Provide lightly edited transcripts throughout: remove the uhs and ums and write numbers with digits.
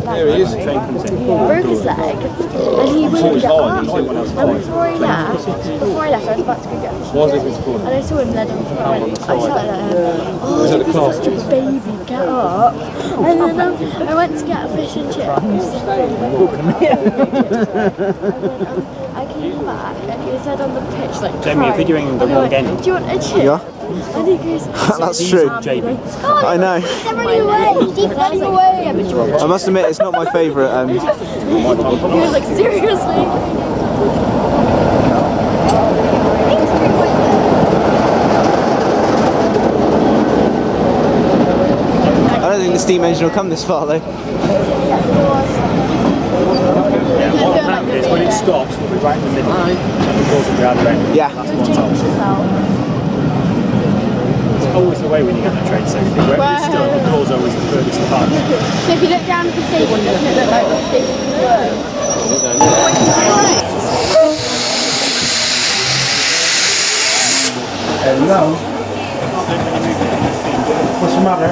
Here he is. Broke his leg, and he wouldn't get up. And before he left, I was about to go get fish, and I saw him led on the road. I shouted at him, "Oh, you're such a baby, get up!" And then I went to get a fish and chips. I came back, and he was dead on the pitch, like Jamie, you're videoing the wrong game. "Do you want a chip?" Yeah. And he goes, That's true. Jamie. I know. "They're running away! Keep running away!" Yeah, but you want I must admit, it's not my favourite. He was like, seriously? I don't think the steam engine will come this far though. Yeah, what happens is when it stops, it'll be right in the middle. And the doors will be either end. Yeah. That's one top. It's always the way when you get on a train, so if wherever it's stood, the door's always the furthest apart. So if you look down at the station, doesn't it look like the station's below? Hello. What's the matter?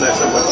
there somewhere.